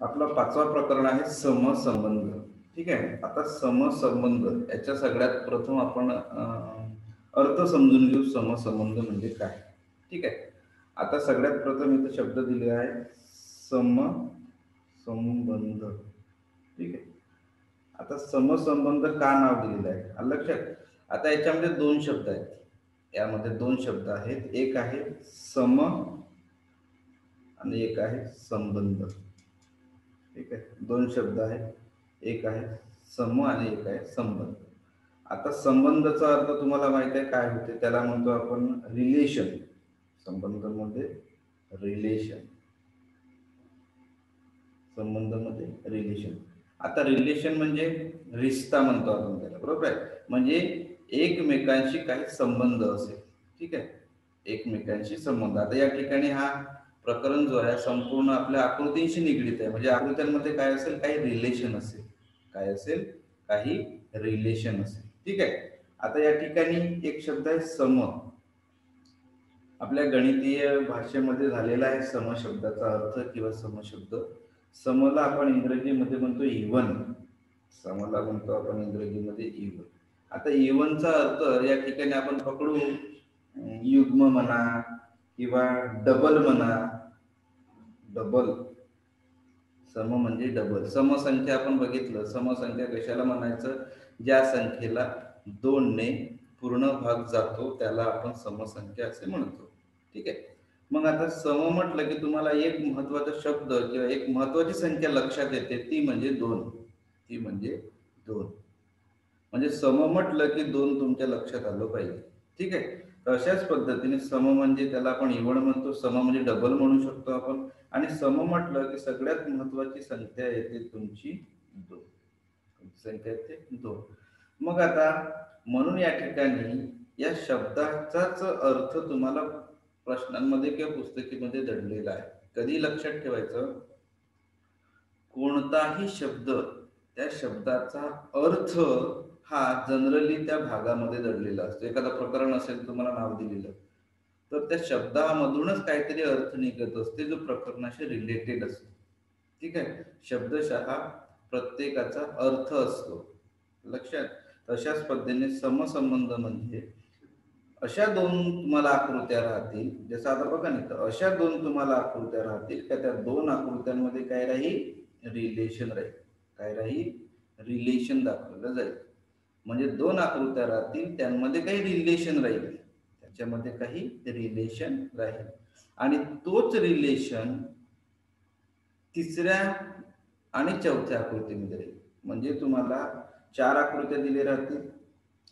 आपला पाचवा प्रकरण आहे समसंबंध. ठीक आहे. आता समसंबंध याच्या सगळ्यात प्रथम आपण अर्थ समजून घेऊ. समसंबंध म्हणजे काय? ठीक आहे. आता सगळ्यात प्रथम इथे शब्द दिले आहे समसंबंध. ठीक आहे. आता समसंबंध का नाव दिलेलं आहे आलं लक्षात. आता याच्यामध्ये दोन शब्द आहेत. यामध्ये दोन शब्द आहेत. एक आहे सम आणि एक आहे संबंध. ठीक आहे. दोन शब्द आहेत. एक आहे सम आणि एक आहे संबंध. आता संबंधाचा अर्थ तुम्हाला माहित आहे काय होते, त्याला म्हणतो आपण रिलेशन. संबंधामध्ये रिलेशन. संबंधामध्ये रिलेशन. आता रिलेशन म्हणजे रिश्ता म्हणतो आपण त्याला, बरोबर आहे. म्हणजे एकमेकांशी काही संबंध असेल. ठीक आहे. एकमेकांशी संबंध. आता या ठिकाणी हा प्रकरण जो आहे संपूर्ण आपल्या आकृतींशी निगडीत आहे. म्हणजे आकृत्यांमध्ये काय असेल, काही रिलेशन असेल. काय असेल, काही रिलेशन असेल. ठीक आहे. आता या ठिकाणी एक शब्द आहे सम. आपल्या गणितीय भाषेमध्ये झालेला आहे सम शब्दाचा अर्थ किंवा समशब्द. समला आपण इंग्रजीमध्ये म्हणतो इव्हन. समला म्हणतो आपण इंग्रजीमध्ये इव्हन. आता इव्हनचा अर्थ या ठिकाणी आपण पकडू युग्म म्हणा किंवा डबल म्हणा. डबल. सम म्हणजे डबल. समसंख्या आपण बघितलं. समसंख्या कशाला म्हणायचं? ज्या संख्येला 2 ने पूर्ण भाग जातो त्याला आपण समसंख्या असे म्हणतो. ठीक आहे. मग आता सम म्हटलं की तुम्हाला एक महत्वाचा शब्द किंवा एक महत्वाची संख्या लक्षात येते, ती म्हणजे 2. ती म्हणजे 2. म्हणजे सम म्हटलं की 2 तुमच्या लक्षात आलं पाहिजे. ठीक आहे. तर अशाच पद्धतीने सम म्हणजे त्याला आपण इव्हन म्हणतो. सम म्हणजे डबल म्हणू शकतो आपण. आणि सम म्हटलं की सगळ्यात महत्वाची संख्या येते तुमची 2. संख्या येते 2. मग आता म्हणून या ठिकाणी या शब्दाचाच अर्थ तुम्हाला प्रश्नांमध्ये किंवा पुस्तकीमध्ये दडलेला आहे. कधी लक्षात ठेवायचं, कोणताही शब्द त्या शब्दाचा अर्थ हा जनरली त्या भागामध्ये दडलेला असतो. एखादं प्रकरण असेल, तुम्हाला नाव दिलेलं, तर त्या शब्दामधूनच काहीतरी अर्थ निघत असते जो प्रकरणाशी रिलेटेड असतो. ठीक आहे. शब्दशः प्रत्येकाचा अर्थ असतो. लक्षात. तशाच पद्धतीने समसंबंध म्हणजे अशा दोन तुम्हाला आकृत्या राहतील. जसं आता बघा ना, तर अशा दोन तुम्हाला आकृत्या राहतील का त्या दोन आकृत्यांमध्ये काय राहील? रिलेशन राहील. काय राहील? रिलेशन दाखवलं जाईल. म्हणजे दोन आकृत्या राहतील, त्यांमध्ये काही रिलेशन राहील. त्याच्यामध्ये काही रिलेशन राहील. आणि तोच रिलेशन तिसऱ्या आणि चौथ्या आकृतीमध्ये राहील. म्हणजे तुम्हाला 4 आकृत्या दिल्या राहतील.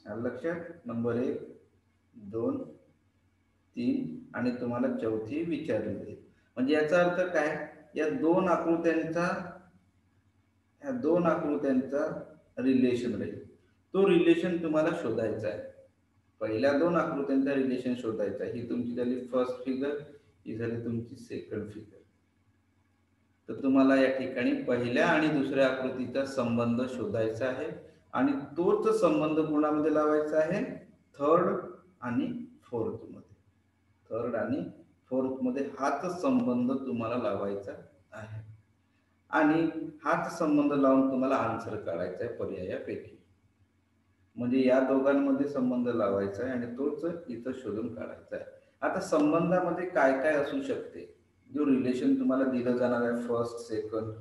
आलं लक्षात. नंबर 1, 2, 3 आणि तुम्हाला चौथी विचारली जाईल. म्हणजे याचा अर्थ काय? या दोन आकृत्यांचा रिलेशन राहील. तो रिलेशन तुम्हाला शोधायचा आहे. पहिल्या दोन आकृत्यांचा रिलेशन शोधायचा आहे. ही तुमची झाली फर्स्ट फिगर, ही झाली तुमची सेकंड फिगर. तर तुम्हाला या ठिकाणी पहिल्या आणि दुसऱ्या आकृतीचा संबंध शोधायचा आहे. आणि तोच संबंध कोणामध्ये लावायचा आहे? थर्ड आणि फोर्थ मध्ये. थर्ड आणि फोर्थ मध्ये हाच संबंध तुम्हाला लावायचा आहे. आणि हाच संबंध लावून तुम्हाला आन्सर काढायचा आहे पर्यायापैकी. म्हणजे या दोघांमध्ये संबंध लावायचा आहे आणि तोच इथं शोधून काढायचा आहे. आता संबंधामध्ये काय काय असू शकते? जो रिलेशन तुम्हाला दिलं जाणार आहे फर्स्ट, सेकंड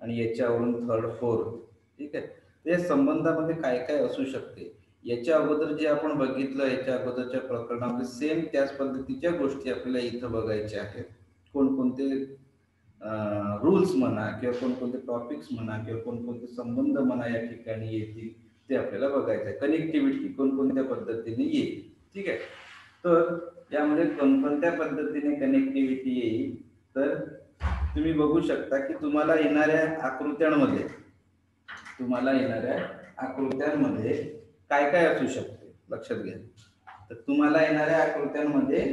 आणि याच्यावरून थर्ड, फोर्थ. ठीक आहे. त्या संबंधामध्ये काय काय असू शकते? याच्या अगोदर जे आपण बघितलं, याच्या अगोदरच्या प्रकरणामध्ये सेम त्याच पद्धतीच्या गोष्टी आपल्याला इथं बघायच्या आहेत. कोणकोणते रूल्स म्हणा किंवा कोणकोणते टॉपिक्स म्हणा किंवा कोणकोणते संबंध म्हणा या ठिकाणी येतील ते आपल्याला बघायचं आहे. कनेक्टिव्हिटी कोणकोणत्या पद्धतीने येईल. ठीक आहे. तर यामध्ये कोणकोणत्या पद्धतीने कनेक्टिव्हिटी येईल, तर तुम्ही बघू शकता की तुम्हाला येणाऱ्या आकृत्यांमध्ये काय काय असू शकते लक्षात घ्या. तर तुम्हाला येणाऱ्या आकृत्यांमध्ये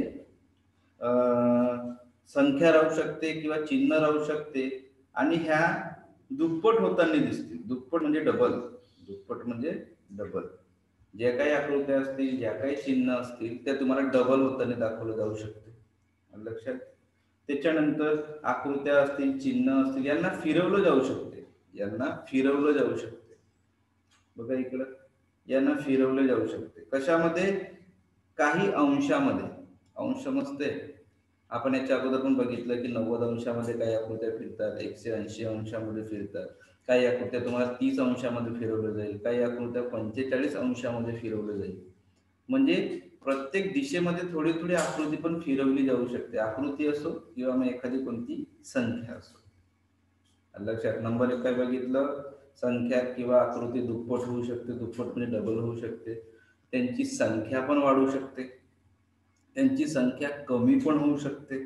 संख्या राहू शकते किंवा चिन्ह राहू शकते. आणि ह्या दुप्पट होताना दिसतील. दुप्पट म्हणजे डबल. दुप्पट म्हणजे डबल. ज्या काही आकृत्या असतील, ज्या काही चिन्ह असतील, त्या तुम्हाला डबल होताना दाखवलं जाऊ शकते. लक्षात. त्याच्यानंतर आकृत्या असतील, चिन्ह असतील, यांना फिरवलं जाऊ शकते. यांना फिरवलं जाऊ शकते. बघा इकडं, यांना फिरवले जाऊ शकते. कशामध्ये? काही अंशामध्ये. अंश मस्ते आपण याच्या अगोदर पण बघितलं की 90 अंशामध्ये काही आकृत्या फिरतात, 180 अंशामध्ये फिरतात, काही आकृत्या तुम्हाला 30 अंशामध्ये फिरवलं जाईल, काही आकृत्या 45 अंशामध्ये फिरवलं जाईल. म्हणजे प्रत्येक दिशेमध्ये थोडी थोडी आकृती पण फिरवली जाऊ शकते. आकृती असो किंवा मग एखादी कोणती संख्या असो. लक्षात. नंबर 1 काय बघितलं? संख्या किंवा आकृती दुप्पट होऊ शकते. दुप्पट म्हणजे डबल होऊ शकते. त्यांची संख्या पण वाढू शकते. त्यांची संख्या कमी पण होऊ शकते.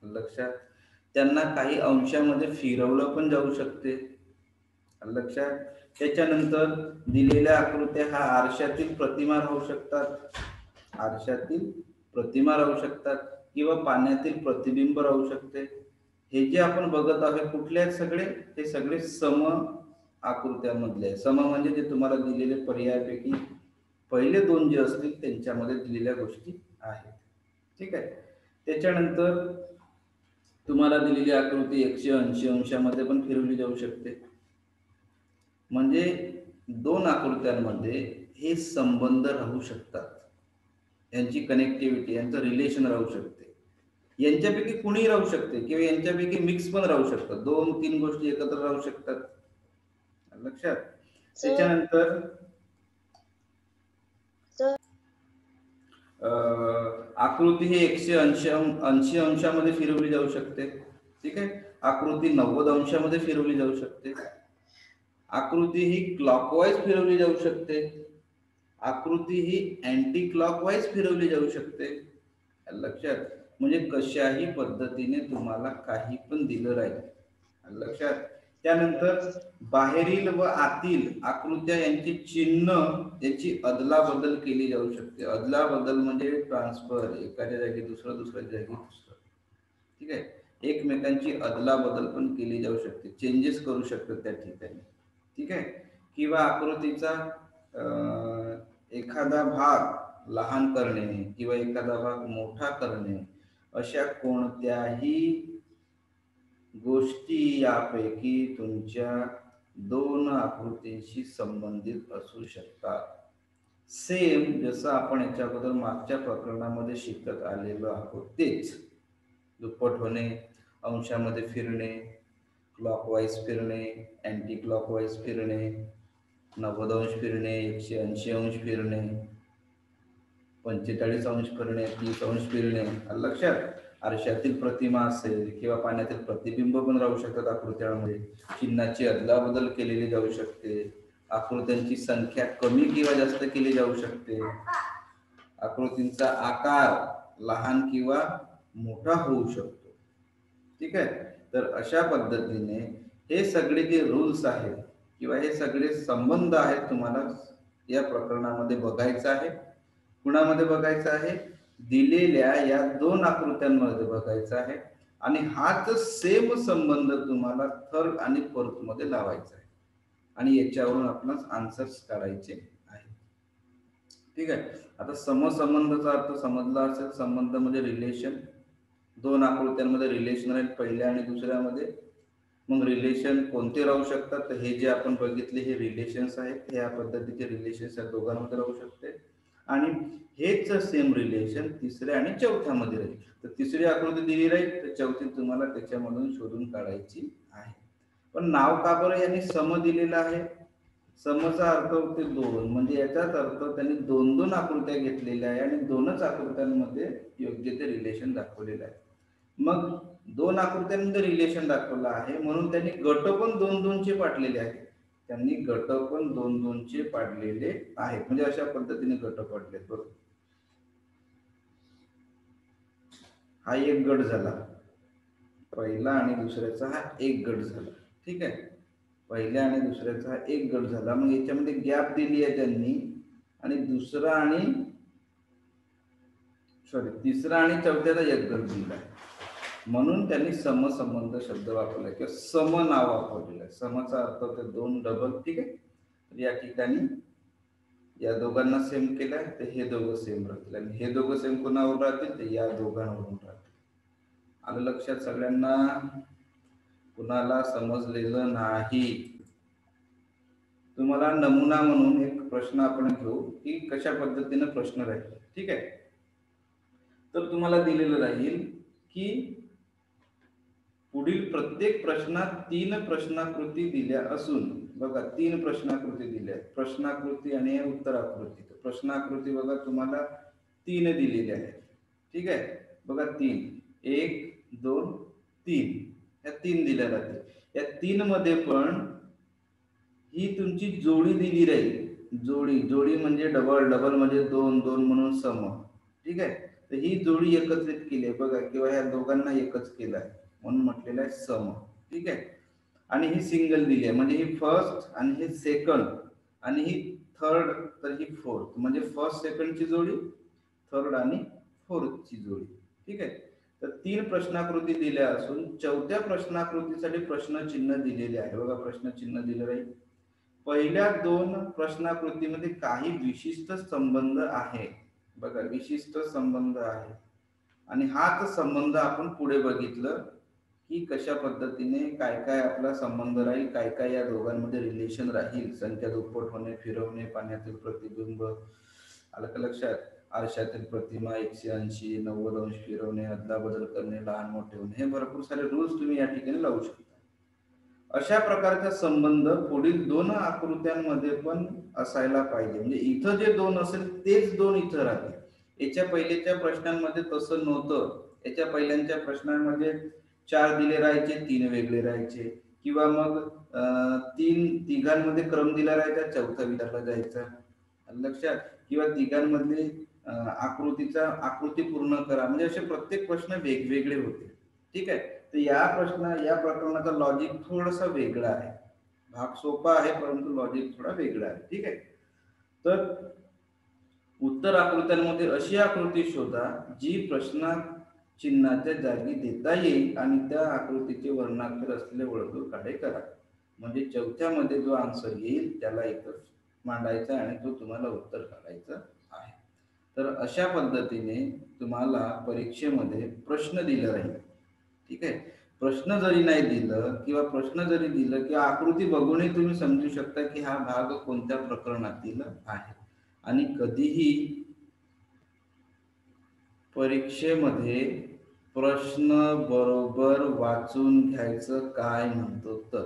लक्षात. त्यांना काही अंशामध्ये फिरवलं पण जाऊ शकते. लक्षात. त्याच्यानंतर दिलेल्या आकृत्या हा आरशातील प्रतिमा राहू शकतात. आरशातील प्रतिमा राहू शकतात किंवा पाण्यातील प्रतिबिंब राहू शकते. हे जे आपण बघत आहोत कुठले आहेत सगळे? हे सगळे सम आकृत्यांमधले आहे. सम म्हणजे जे तुम्हाला दिलेले पर्यायापैकी पहिले 2 जे असतील त्यांच्यामध्ये दिलेल्या गोष्टी आहेत. ठीक आहे. त्याच्यानंतर तुम्हाला दिलेली आकृती 180 अंशामध्ये पण फिरवली जाऊ शकते. म्हणजे 2 आकृत्यांमध्ये हे संबंध राहू शकतात. यांची कनेक्टिव्हिटी, यांचं रिलेशन राहू शकते. यांच्यापैकी कुणी राहू शकते किंवा यांच्यापैकी मिक्स पण राहू शकतात. 2-3 गोष्टी एकत्र राहू शकतात. लक्षात. त्याच्यानंतर आकृती ही 180 अंशामध्ये फिरवली जाऊ शकते. ठीक आहे. आकृती 90 अंशामध्ये फिरवली जाऊ शकते. आकृती ही क्लॉकवाईज फिरवली जाऊ शकते. आकृती ही अँटी क्लॉकवाईज फिरवली जाऊ शकते. लक्षात. म्हणजे कशाही पद्धतीने तुम्हाला काही पण दिलं राहील. लक्षात. त्यानंतर बाहेरील व आतील आकृत्या यांची चिन्ह याची अदलाबदल केली जाऊ शकते. अदलाबदल म्हणजे ट्रान्सफर, एखाद्या जागी दुसऱ्या जागी दुसरं. ठीक आहे. एकमेकांची अदलाबदल पण केली जाऊ शकते. चेंजेस करू शकतात त्या ठिकाणी. ठीक आहे. किंवा आकृतीचा एखादा भाग लहान करणे किंवा एखादा भाग मोठा करणे, अशा कोणत्याही गोष्टी यापैकी तुमच्या 2 आकृतींशी संबंधित असू शकतात. सेम जसं आपण याच्या अगोदर मागच्या प्रकरणामध्ये शिकत आलेलो आहोत तेच. दुप्पट होणे, अंशामध्ये फिरणे, क्लॉकवाईज फिरणे, अँटी क्लॉकवाईज फिरणे, 90 अंश फिरणे, 180 अंश फिरणे, 45 अंश फिरणे, 30 अंश फिरणे. लक्षात. आरशातील प्रतिमा असेल किंवा पाण्यातील प्रतिबिंब पण राहू शकतात आकृत्यांमध्ये. चिन्हाची अदलाबदल केलेली जाऊ शकते. आकृत्यांची संख्या कमी किंवा जास्त केली जाऊ शकते. आकृतींचा आकार लहान किंवा मोठा होऊ शकतो. ठीक आहे. तर अशा पद्धतीने हे सगळे जे रूल्स आहेत किंवा हे सगळे संबंध आहेत तुम्हाला या प्रकरणामध्ये बघायचं आहे. कुणामध्ये बघायचं आहे? दिलेल्या या 2 आकृत्यांमध्ये बघायचा आहे. आणि हाच सेम संबंध तुम्हाला थर्ड आणि फोर्थ मध्ये लावायचा आहे आणि याच्यावरून आपणास आन्सर्स काढायचे आहे. ठीक आहे. आता समसंबंधाचा अर्थ समजला असेल. संबंध म्हणजे रिलेशन. 2 आकृत्यांमध्ये रिलेशन आहे पहिल्या आणि दुसऱ्यामध्ये. मग रिलेशन कोणते राहू शकतात? तर हे जे आपण बघितले हे रिलेशन्स आहेत. ह्या पद्धतीचे रिलेशन्स या दोघांमध्ये राहू शकते. आणि हेच सेम रिलेशन तिसऱ्या आणि चौथ्यामध्ये राहील. तर तिसरी आकृती दिली राहील तर चौथी तुम्हाला त्याच्यामधून शोधून काढायची आहे. पण नाव का बरं यांनी सम दिलेलं आहे? समचा अर्थ होते 2. म्हणजे याचाच अर्थ त्यांनी 2-2 आकृत्या घेतलेल्या आहे आणि 2च आकृत्यांमध्ये योग्य ते रिलेशन दाखवलेलं आहे. मग 2 आकृत्यांमध्ये रिलेशन दाखवलं आहे म्हणून त्यांनी गट पण 2-2 चे पाडलेले आहेत. त्यांनी गट पण 2-2 चे पाडलेले आहेत. म्हणजे अशा पद्धतीने गट पडलेत. बरोबर. हा एक गट झाला. पहिला आणि दुसऱ्याचा हा एक गट झाला. ठीक आहे. पहिल्या आणि दुसऱ्याचा हा एक गट झाला. मग याच्यामध्ये गॅप दिली आहे त्यांनी आणि तिसरा आणि चौथ्याचा एक गट दिला आहे. म्हणून त्यांनी समसंबंध शब्द वापरला किंवा सम नाव वापरलेलं आहे. समचा अर्थ होतो 2 डबल. ठीक आहे. तर या ठिकाणी या दोघांना सेम केलाय तर हे दोघं सेम राहतील आणि हे दोघं सेम कोणावर राहतील तर या दोघांवरून राहतील. आलं लक्षात सगळ्यांना? कुणाला समजलेलं नाही? तुम्हाला नमुना म्हणून एक प्रश्न आपण घेऊ की कशा पद्धतीने प्रश्न राहील. ठीक आहे, तर तुम्हाला दिलेलं राहील की पुढील प्रत्येक प्रश्नात 3 प्रश्नाकृती दिल्या असून, बघा 3 प्रश्नाकृती दिल्या, प्रश्नाकृती आणि उत्तराकृती. प्रश्नाकृती बघा तुम्हाला 3 दिलेल्या आहेत. ठीक आहे, बघा 3, 1 2 3, या 3 दिल्या जातील. या 3 मध्ये पण ही तुमची जोडी दिली राहील. जोडी म्हणजे डबल, डबल म्हणजे 2 2 म्हणून सम. ठीक आहे, तर ही जोडी एकत्रित केली आहे बघा, किंवा ह्या दोघांना एकच केलं आहे म्हणून म्हटलेलं आहे सम. ठीक आहे, आणि ही सिंगल दिली आहे म्हणजे ही फर्स्ट आणि ही सेकंड आणि ही थर्ड, तर ही फोर्थ, म्हणजे फर्स्ट सेकंडची जोडी, थर्ड आणि फोर्थची जोडी. ठीक आहे, तर 3 प्रश्नाकृती दिल्या असून चौथ्या प्रश्नाकृतीसाठी प्रश्नचिन्ह दिलेले आहे. बघा प्रश्नचिन्ह दिलेलं आहे. पहिल्या 2 प्रश्नाकृतीमध्ये काही विशिष्ट संबंध आहे. बघा विशिष्ट संबंध आहे, आणि हाच संबंध आपण पुढे बघितलं की कशा पद्धतीने काय काय आपला संबंध राहील, काय काय या दोघांमध्ये रिलेशन राहील. संख्या दुप्पट होणे, फिरवणे, पाण्यातील प्रतिबिंब, आलं का लक्षात? आरशातील प्रतिमा 180 90 अंश फिरवणे, अदलाबदल करणे, लहान मोठे होणे, हे भरपूर सारे रूल्स तुम्ही या ठिकाणी लावू शकता. अशा प्रकारचा संबंध पुढील 2 आकृत्यांमध्ये पण असायला पाहिजे. म्हणजे इथं जे 2 असेल तेच 2 इथं राहतील. याच्या पहिल्याच्या प्रश्नांमध्ये तसं नव्हतं. याच्या पहिल्यांच्या प्रश्नांमध्ये 4 दिले राहायचे, 3 वेगळे राहायचे, किंवा मग तिघांमध्ये क्रम दिला राहायचा, चौथा विचारला जायचा. लक्षात? किंवा तिघांमधले आकृती पूर्ण करा, म्हणजे असे प्रत्येक प्रश्न वेगवेगळे होते. ठीक आहे, तर या प्रकरणाचा लॉजिक थोडासा वेगळा आहे. भाग सोपा आहे परंतु लॉजिक थोडा वेगळा आहे. ठीक आहे, तर उत्तर आकृत्यांमध्ये अशी आकृती शोधा जी प्रश्न चिन्हाच्या जागी देता येईल आणि त्या आकृतीचे वर्णाक्षर असलेले वर्तुळ काढे करा. म्हणजे चौथ्यामध्ये जो आन्सर येईल त्याला एकच मांडायचा आणि तो तुम्हाला उत्तर काढायचं आहे. तर अशा पद्धतीने तुम्हाला परीक्षेमध्ये प्रश्न दिला राहील. ठीक आहे, प्रश्न जरी नाही दिलं किंवा प्रश्न जरी दिलं किंवा आकृती बघूनही तुम्ही समजू शकता की हा भाग कोणत्या प्रकरणातील आहे. आणि कधीही परीक्षेमध्ये प्रश्न बरोबर वाचून घ्यायचं काय म्हणतो, तर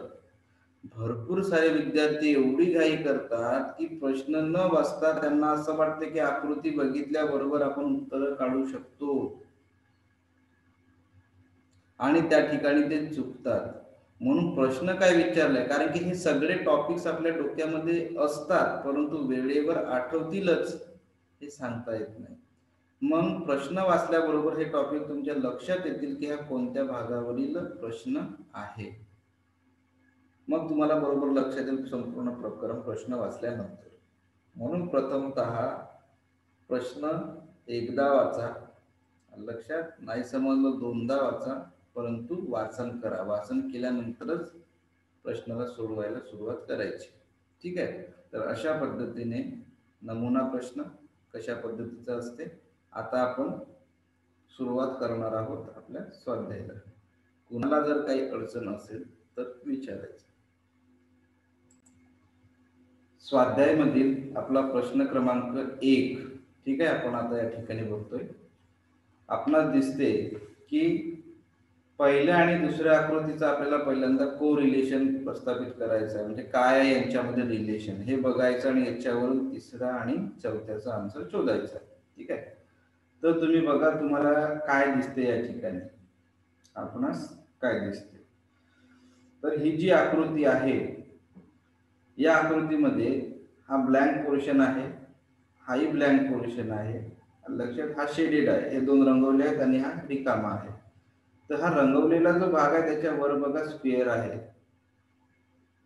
भरपूर सारे विद्यार्थी एवढी घाई करतात की प्रश्न न वाचता त्यांना असं वाटतं की आकृती बघितल्याबरोबर आपण उत्तर काढू शकतो, आणि त्या ठिकाणी ते चुकतात. म्हणून प्रश्न काय विचारलाय, कारण की हे सगळे टॉपिक्स आपल्या डोक्यामध्ये असतात परंतु वेळेवर आठवतीलच हे सांगता येत नाही. मग प्रश्न वाचल्याबरोबर हे टॉपिक तुमच्या लक्षात येतील की हा कोणत्या भागावरील प्रश्न आहे. मग तुम्हाला बरोबर लक्षात येईल संपूर्ण प्रकरण प्रश्न वाचल्यानंतर. म्हणून प्रथमतः प्रश्न एकदा वाचा, लक्षात नाही समजलं 2दा वाचा, परंतु वाचन करा. वाचन केल्यानंतरच प्रश्नाला सोडवायला सुरुवात करायची. ठीक आहे, तर अशा पद्धतीने नमुना प्रश्न कशा पद्धतीचा असते. आता आपण सुरुवात करणार आहोत आपल्या स्वाध्यायाला. कुणाला जर काही अडचण असेल तर विचारायचं. स्वाध्यायामधील आपला प्रश्न क्रमांक 1. ठीक आहे, आपण आता या ठिकाणी बघतोय. आपणास दिसते की पहिल्या आणि दुसऱ्या आकृतीचा आपल्याला पहिल्यांदा को रिलेशन प्रस्थापित करायचं आहे. म्हणजे काय आहे यांच्यामध्ये रिलेशन हे बघायचं आणि याच्यावरून तिसरा आणि चौथ्याचा आन्सर शोधायचा. ठीक आहे, तर तुम्ही बघा तुम्हाला काय दिसते या ठिकाणी, आपणास काय दिसते. तर ही जी आकृती आहे या आकृतीमध्ये हा ब्लँक पोर्शन आहे, हाही ब्लँक पोर्शन आहे. लक्षात? हा शेडेड आहे, हे 2 रंगवले आहेत आणि हा रिकामा आहे. तर हा रंगवलेला जो भाग आहे त्याच्या वर बघा स्क्वेअर आहे.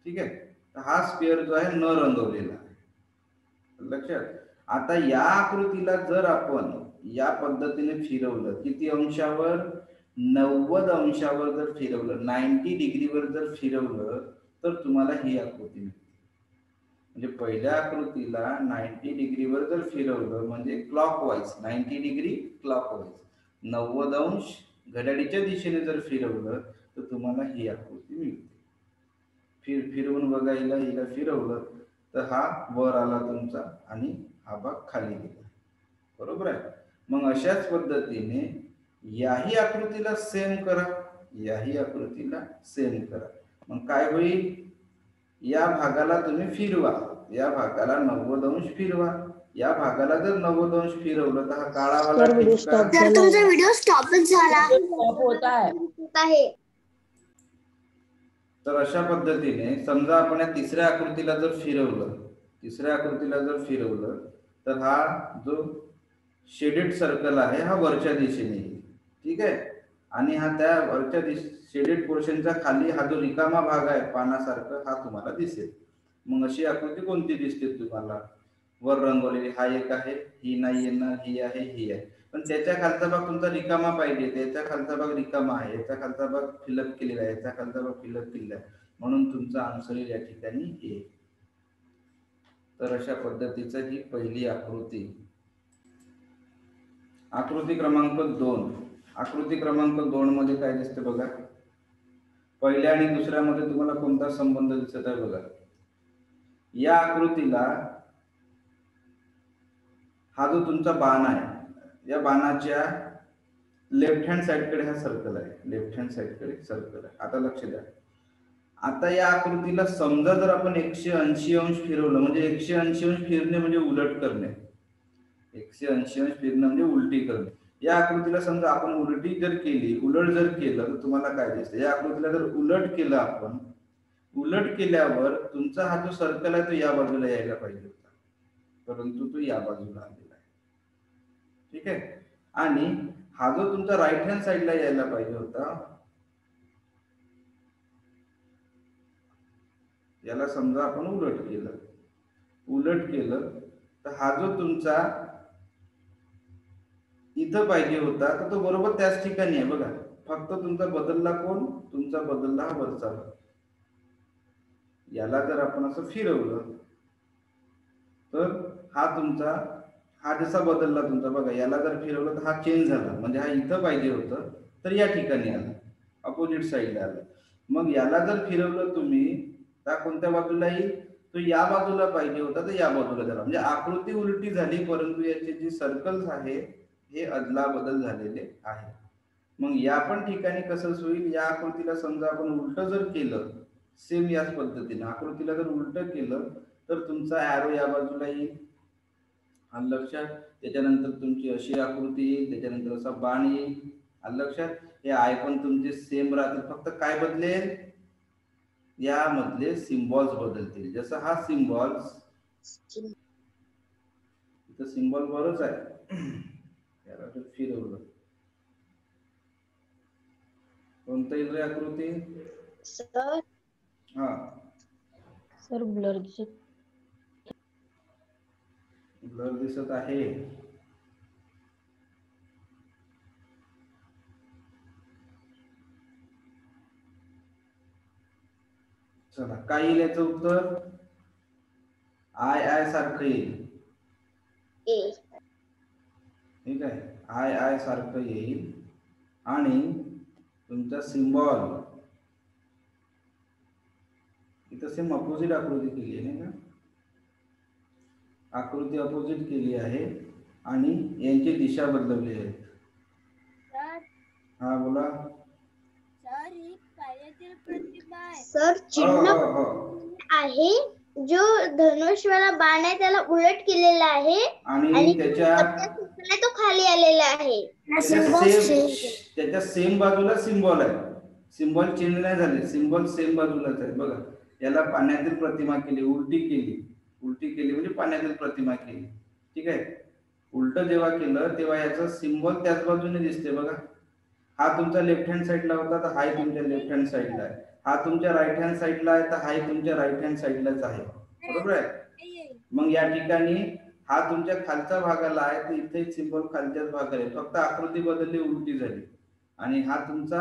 ठीक आहे, तर हा स्क्वेअर जो आहे न रंगवलेला आहे. लक्षात? आता या आकृतीला जर आपण या पद्धतीने फिरवलं, किती अंशावर? 90 अंशावर जर फिरवलं, 90 डिग्रीवर जर फिरवलं तर तुम्हाला ही आकृती मिळते. म्हणजे पहिल्या आकृतीला 90 डिग्रीवर जर फिरवलं म्हणजे क्लॉकवाईज 90 डिग्री क्लॉकवाईज, 90 अंश घड्याळीच्या दिशेने जर फिरवलं तर तुम्हाला ही आकृती मिळते. फिरवून बघा, हिला फिरवलं तर हा वर आला तुमचा आणि हा भाग खाली गेला, बरोबर आहे. मग अशाच पद्धतीने याही आकृतीला सेम करा, याही आकृतीला सेम करा. मग काय होईल, या भागाला तुम्ही फिरवा, या भागाला 90 अंश फिरवा. या भागाला जर 90 अंश फिरवलं तर हा काळावाला ठिपका, तर तुमचा व्हिडिओ स्टॉपच झाला होत आहे. तर अशा पद्धतीने समजा आपण या तिसऱ्या आकृतीला जर फिरवलं, तिसऱ्या आकृतीला जर फिरवलं तर हा जो शेडेड सर्कल आहे हा वरच्या दिशेने येईल, ठीक आहे. आणि हा त्या वरच्या शेडेड पोर्शनच्या खाली हा जो रिकामा भाग आहे पानासारखा हा तुम्हाला दिसेल. मग अशी आकृती कोणती दिसते तुम्हाला, वर रंगवलेली, हा एक आहे, ही नाही येणार, ही आहे, ही आहे. पण त्याच्या खालचा भाग तुमचा रिकामा पाहिजे, त्याच्या खालचा भाग रिकामा आहे, याचा खालचा भाग फिलअप केलेला आहे, याचा खालचा भाग फिलअप केलेला आहे, म्हणून तुमचा आन्सर या ठिकाणी ए. तर अशा पद्धतीचं ही पहिली आकृती. आकृती क्रमांक 2. आकृती क्रमांक 2 मध्ये काय दिसते बघा. पहिल्या आणि दुसऱ्यामध्ये तुम्हाला कोणता संबंध दिसत आहे बघा. या आकृतीला हा जो तुमचा बाण आहे, या बाणाच्या लेफ्ट हँड साइडकडे हा सर्कल आहे, लेफ्ट हँड साइडकडे सर्कल आहे. आता लक्ष द्या, आता या आकृतीला समजा जर आपण 180 अंश फिरवलं, म्हणजे 180 अंश फिरणे म्हणजे उलट करणे, 180 अंश फिरणं म्हणजे उलटी करणे. या आकृतीला समजा आपण उलटी जर केली, उलट जर केलं तर तुम्हाला काय दिसतं, या आकृतीला जर उलट केलं आपण, उलट केल्यावर तुमचा हा जो सर्कल आहे तो या बाजूला यायला पाहिजे होता, परंतु तो या बाजूला आलेला आहे, ठीक आहे. आणि हा जो तुमचा राईट हँड साइडला यायला पाहिजे होता, याला समजा आपण उलट केलं, उलट केलं तर हा जो तुमचा इथं पाहिजे होता तर तो बरोबर त्याच ठिकाणी आहे बघा. फक्त तुमचा बदलला कोण, तुमचा बदलला हा वरचा भाग. याला जर आपण असं फिरवलं तर हा तुमचा, हा जसा बदलला तुमचा बघा, याला जर फिरवलं तर हा चेंज झाला, म्हणजे हा इथं पाहिजे होतं तर या ठिकाणी आला, अपोजिट साईडला आला. मग याला जर फिरवलं तुम्ही तर कोणत्या बाजूला येईल, तो या बाजूला पाहिजे होता तर या बाजूला झाला, म्हणजे आकृती उलटी झाली, परंतु याचे जे सर्कल्स आहे हे अदला बदल झालेले आहे. मग या पण ठिकाणी कसं होईल, या आकृतीला समजा आपण उलट जर केलं, सेम याच पद्धतीने आकृतीला जर उलट केलं तर तुमचा ॲरो या बाजूला येईल, आलं लक्षात. त्याच्यानंतर तुमची अशी आकृती येईल, त्याच्यानंतर असा बाण येईल, आलं लक्षात. हे आय पण तुमचे सेम राहतील, फक्त काय बदलेल, यामधले सिम्बॉल्स बदलतील. जसं हा सिम्बॉल्स, इथं सिम्बॉल बरंच आहे, याला जर फिरवलं कोणतं येईल आकृती, सर हा सर ब्लर दिसत, ब्लर दिसत आहे. चला, काय येईल याचं उत्तर, आय आय सारखं येईल, ए. ठीक आहे, आय आय सारखं येईल. आणि तुमचा सिम्बॉल इथं सेम अपोजिट आकृती केली आहे नाही का, आकृती अपोजिट केली आहे आणि यांची दिशा बदलवली आहे. हा बोला सर, ही कार्यातील प्रतिमा आहे. सर चिन्ह आहे, जो धनुष्यवाला बाण आहे त्याला उलट केलेला आहे आणि त्याच्या तो खाली आलेला आहे. त्याच्या सेम बाजूला सिम्बॉल आहे, सिम्बॉल चेंज नाही झाले, सिम्बॉल सेम बाजूलाच आहे बघा. याला पाण्यातील प्रतिमा केली, उलटी केली, उलटी केली म्हणजे पाण्यातील प्रतिमा केली, ठीक आहे. उलट जेव्हा केलं तेव्हा याचा सिम्बॉल त्याच बाजूने दिसते बघा. हा तुमचा लेफ्ट हँड साइडला होता तर हाही तुमच्या लेफ्ट हँड साइडला आहे, हा तुमच्या राईट हँड साइडला आहे तर हाही तुमच्या राईट हँड साइडलाच आहे, बरोबर आहे. मग या ठिकाणी हा तुमच्या खालच्या भागाला आहे तर इथे सिम्बॉल खालच्याच भागाला आहे, फक्त आकृती बदलली, उलटी झाली. आणि हा तुमचा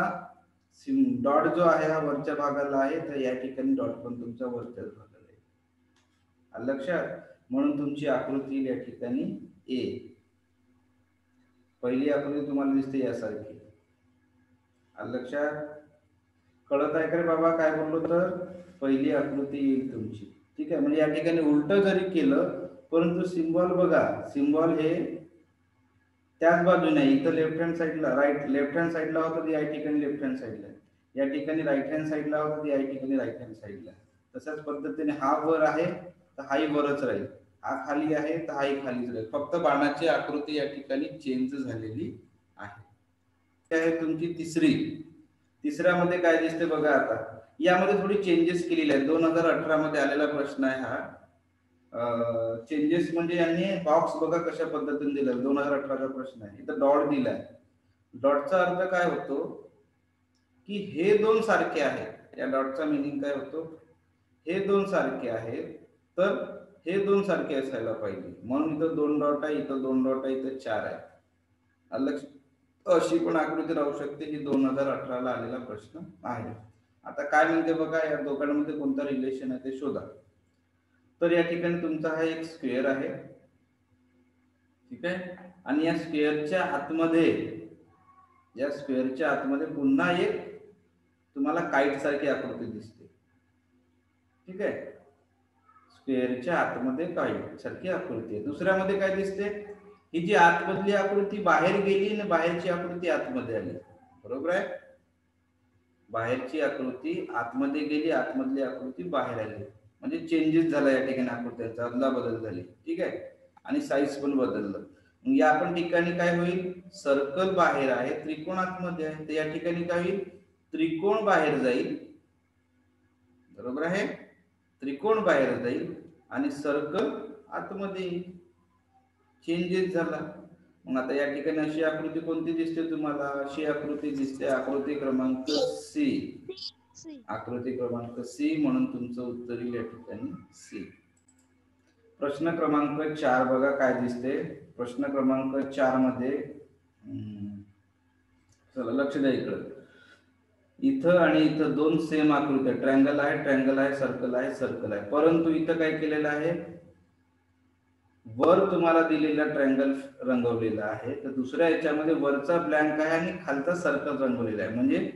डॉट जो आहे हा वरच्या भागाला आहे, तर या ठिकाणी डॉट पण तुमच्या वरच्याच भागाला आहे, लक्षात. म्हणून तुमची आकृती या ठिकाणी ए. पहिली आकृती तुम्हाला दिसते यासारखी, आलं लक्षात? कळत आहे का रे बाबा काय बोललो तर? पहिली आकृती येईल तुमची, ठीक आहे. म्हणजे या ठिकाणी उलट जरी केलं परंतु सिम्बॉल बघा, सिम्बॉल हे त्याच बाजूने आहे. इथं लेफ्ट हँड साईडला लेफ्ट हँड साईडला होतं, या ठिकाणी लेफ्ट हँड साईडला, या ठिकाणी राईट हँड साईडला होतं, या ठिकाणी राईट हँड साईडला. तशाच पद्धतीने हा वर आहे तर हाही वरच राहील, हा खाली आहे तर हाही खालीच राहील. फक्त बाणाची आकृती या ठिकाणी चेंज झालेली आहे. आहे तुमची तिसऱ्यामध्ये काय दिसते बघा. आता यामध्ये थोडी चेंजेस केलेले आहेत. 2018 मध्ये आलेला प्रश्न आहे हा. चेंजेस म्हणजे यांनी बॉक्स बघा कशा पद्धतीने दिला. 2018चा प्रश्न आहे. इथं डॉट दिलाय. डॉटचा अर्थ काय होतो की हे दोन सारखे आहेत. या डॉटचा मिनिंग काय होतो, हे दोन सारखे आहेत तर हे दोन सारखे असायला पाहिजे. म्हणून इथं 2 डॉट आहे, इथं 2 डॉट आहे, इथं 4 आहे. अलग अशी पण आकृती राहू शकते. ही 2018 ला आलेला प्रश्न आहे. आता काय म्हणते बघा, या दोघांमध्ये कोणता रिलेशन आहे ते शोधा. तर या ठिकाणी तुमचा हा एक स्क्वेअर आहे, ठीक आहे. आणि या स्क्वेअरच्या आतमध्ये पुन्हा एक तुम्हाला काइट सारखी आकृती दिसते, ठीक आहे. स्क्वेअरच्या आतमध्ये काइट सारखी आकृती आहे. दुसऱ्यामध्ये काय दिसते, ही जी आतमधली आकृती बाहेर गेली आणि बाहेरची आकृती आतमध्ये आली, बरोबर आहे. बाहेरची आकृती आतमध्ये गेली, आतमधली आकृती बाहेर आली, म्हणजे चेंजेस झाला या ठिकाणी आकृत्याचा अदला बदल झाली, ठीक आहे. आणि साईज पण बदललं. मग या पण ठिकाणी काय होईल, सर्कल बाहेर आहे, त्रिकोण आतमध्ये आहे, तर या ठिकाणी काय होईल, त्रिकोण बाहेर जाईल, बरोबर आहे. त्रिकोण बाहेर जाईल आणि सर्कल आतमध्ये येईल, चेंजेस झाला. मग आता या ठिकाणी अशी आकृती कोणती दिसते तुम्हाला, अशी आकृती दिसते, आकृती क्रमांक सी. आकृती क्रमांक सी, म्हणून तुमचं उत्तर येईल या ठिकाणी सी. प्रश्न क्रमांक 4 बघा काय दिसते. प्रश्न क्रमांक 4 मध्ये चला लक्ष द्या इकडं. इथं आणि इथं दोन सेम आकृत्या, ट्रँगल आहे, सर्कल आहे, परंतु इथं काय केलेलं आहे, वर तुम्हाला दिलेला ट्रँगल रंगवलेला आहे, तर दुसऱ्या याच्यामध्ये वरचा ब्लँक आहे आणि खालचा सर्कल रंगवलेला आहे. म्हणजे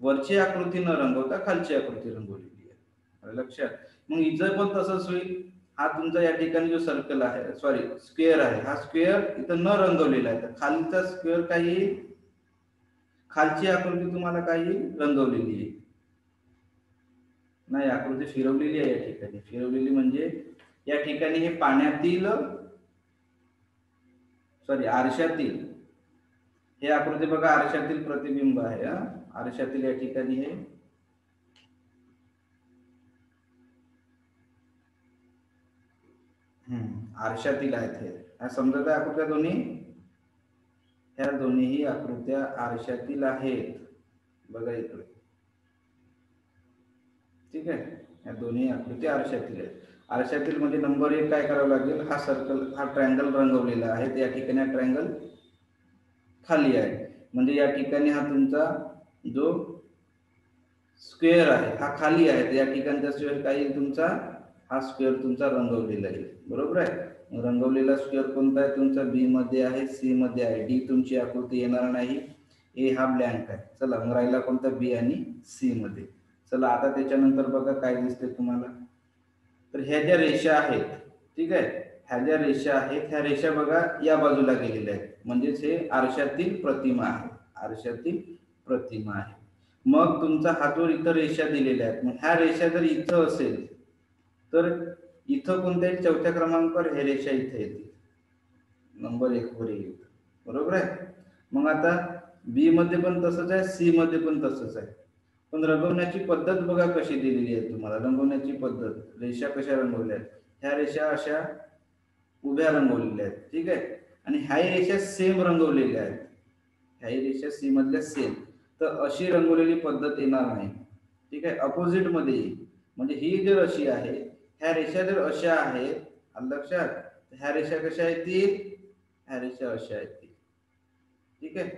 वरची आकृती न रंगवता खालची आकृती रंगवलेली आहे, लक्षात. मग इथं पण तसंच होईल. हा तुमचा या ठिकाणी जो सर्कल आहे, सॉरी स्क्वेअर आहे, हा स्क्वेअर इथं न रंगवलेला आहे, तर खालचा स्क्वेअर काय येईल, खालची आकृती तुम्हाला काय येईल, रंगवलेली आहे. नाही, आकृती फिरवलेली आहे या ठिकाणी. फिरवलेली म्हणजे या ठिकाणी हे पाण्यातील, सॉरी आरशातील, हे आकृती बघा आरशातील प्रतिबिंब आहे. आरशातील या ठिकाणी हे आरशातील आहेत. हे समजत आहे आकृत्या दोन्ही, ह्या दोन्हीही आकृत्या आरशातील आहेत बघा इकडे, ठीक आहे. या दोन्ही आकृती आरशातील आहेत. आरशातील म्हणजे नंबर 1 काय करावं लागेल, हा सर्कल, हा ट्रँगल रंगवलेला आहे, या ठिकाणी हा ट्रँगल खाली आहे, म्हणजे या ठिकाणी हा तुमचा जो स्क्वेअर आहे हा खाली आहे, तर या ठिकाणचा स्क्वेअर काय येईल तुमचा, हा स्क्वेअर तुमचा रंगवलेला आहे, बरोबर आहे. रंगवलेला स्क्वेअर कोणता आहे तुमचा, बी मध्ये आहे, सी मध्ये आहे, डी तुमची आकृती येणार नाही, ए हा ब्लँक आहे. चला मग राहिला कोणता, बी आणि सी मध्ये. चला आता त्याच्यानंतर बघा काय दिसते तुम्हाला. तर ह्या ज्या रेषा आहेत, ठीक आहे, ह्या ज्या रेषा आहेत, ह्या रेषा बघा या बाजूला गेलेल्या आहेत, म्हणजेच हे आरशातील प्रतिमा आहे, आरशातील प्रतिमा आहे. मग तुमचा हा जो इथं रेषा दिलेल्या आहेत, मग ह्या रेषा जर इथं असेल तर इथं कोणत्या येईल, चौथ्या क्रमांकावर हे रेषा इथे येतील, नंबर 1 वर येईल, बरोबर आहे. मग आता बी मध्ये पण तसंच आहे, सी मध्ये पण तसंच आहे. पण रंगवण्याची पद्धत बघा कशी दिलेली आहे तुम्हाला. रंगवण्याची पद्धत, रेषा कशा रंगवल्या आहेत, ह्या रेषा अशा उभ्या रंगवलेल्या आहेत, ठीक आहे. आणि ह्या रेषा सेम रंगवलेल्या आहेत, ह्या रेषा सी मधल्या सेम, तर अशी रंगवलेली पद्धत येणार नाही, ठीक आहे, अपोजिट मध्ये येईल. म्हणजे ही जर अशी आहे, ह्या रेषा जर अशा आहेत, लक्षात, ह्या रेषा कशा येतील, ह्या रेषा अशा येतील, ठीक आहे.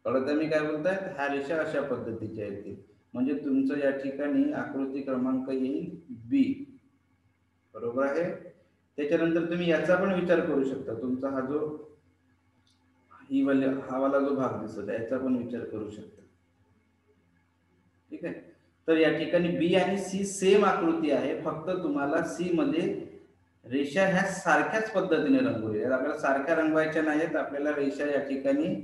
कळत मी काय बोलताय, ह्या रेषा अशा पद्धतीच्या येतील, म्हणजे तुमचं या ठिकाणी आकृती क्रमांक येईल बी, बरोबर आहे. त्याच्यानंतर तुम्ही याचा पण विचार करू शकता, तुमचा हा जो हा वाला जो भाग दिसत आहे याचा पण विचार करू शकता, ठीक आहे. तर या ठिकाणी बी आणि सी सेम आकृती आहे, फक्त तुम्हाला सी मध्ये रेषा ह्या सारख्याच पद्धतीने रंगवल्या आहेत. आपल्याला सारख्या रंगवायच्या नाहीत, आपल्याला रेषा या ठिकाणी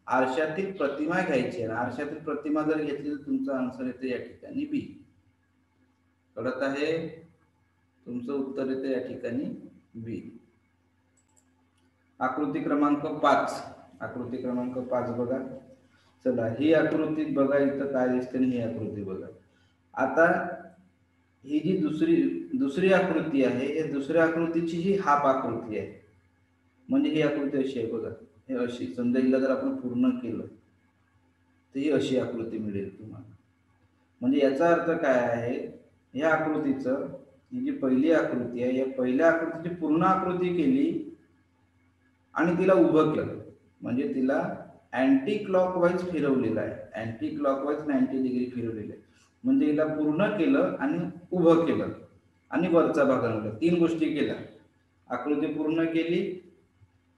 आरशातील प्रतिमा घ्यायची आहे. आरशातील प्रतिमा जर घेतली तर तुमचा आन्सर येते या ठिकाणी बी. कळत आहे? तुमचं उत्तर येते या ठिकाणी बी. आकृती क्रमांक 5. आकृती क्रमांक 5 बघा. चला ही आकृती बघा, इथं काय दिसते ही आकृती बघा. आता ही जी दुसरी आकृती आहे, या दुसऱ्या आकृतीची ही हाफ आकृती आहे. म्हणजे ही आकृती अशी आहे बघा, हे अशी. समजा हिला जर आपण पूर्ण केलं तर ही अशी आकृती मिळेल तुम्हाला. म्हणजे याचा अर्थ काय आहे, या आकृतीचं, ही जी पहिली आकृती आहे, या पहिल्या आकृतीची पूर्ण आकृती केली आणि तिला उभं केलं, म्हणजे तिला अँटी क्लॉकवाईज फिरवलेलं आहे. अँटी क्लॉकवाईज 90 डिग्री फिरवलेलं आहे. म्हणजे हिला पूर्ण केलं आणि उभं केलं आणि वरचा भाग रंगवला. 3 गोष्टी केल्या. आकृती पूर्ण केली,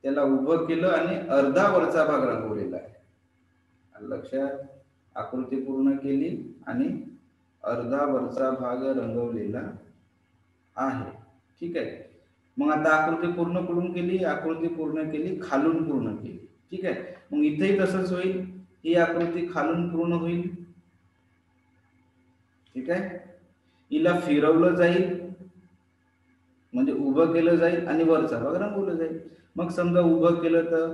त्याला उभं केलं आणि अर्धा वरचा भाग रंगवलेला आहे. लक्षात? आकृती पूर्ण केली आणि अर्धा वरचा भाग रंगवलेला आहे. ठीक आहे. मग आता आकृती पूर्ण कुठून केली? आकृती पूर्ण केली खालून पूर्ण केली. ठीक आहे. मग इथेही तसंच होईल, ही आकृती खालून पूर्ण होईल. ठीक आहे. हिला फिरवलं जाईल, म्हणजे उभं केलं जाईल आणि वरचा भाग रंगवलं जाईल. मग समजा उभं केलं तर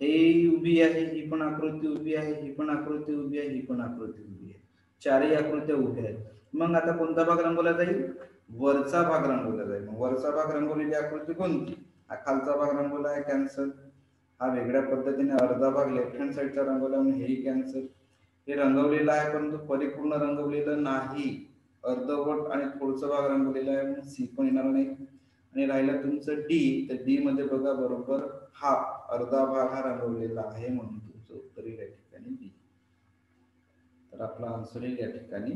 हे उभी आहे, ही पण आकृती उभी आहे, ही पण आकृती उभी आहे, ही पण आकृती उभी आहे. 4ही आकृत्या उभ्या आहेत. मग आता कोणता भाग रंगवला जाईल? वरचा भाग रंगवला जाईल. मग वरचा भाग रंगवलेली आकृती कोणती? हा खालचा भाग रंगवला आहे, कॅन्सल. हा वेगळ्या पद्धतीने अर्धा भाग लेफ्ट हँड साईडचा रंगवला, म्हणून हेही कॅन्सल. हे रंगवलेलं आहे परंतु परिपूर्ण रंगवलेलं नाही, अर्धवट आणि थोडसा भाग रंगवलेला आहे, म्हणून सी पण येणार नाही. आणि राहिलं तुमचं डी. तर डी मध्ये बघा, बरोबर हा अर्धा भाग हा रंगवलेला आहे, म्हणून तुमचं उत्तर या ठिकाणी डी. तर आपला आन्सर या ठिकाणी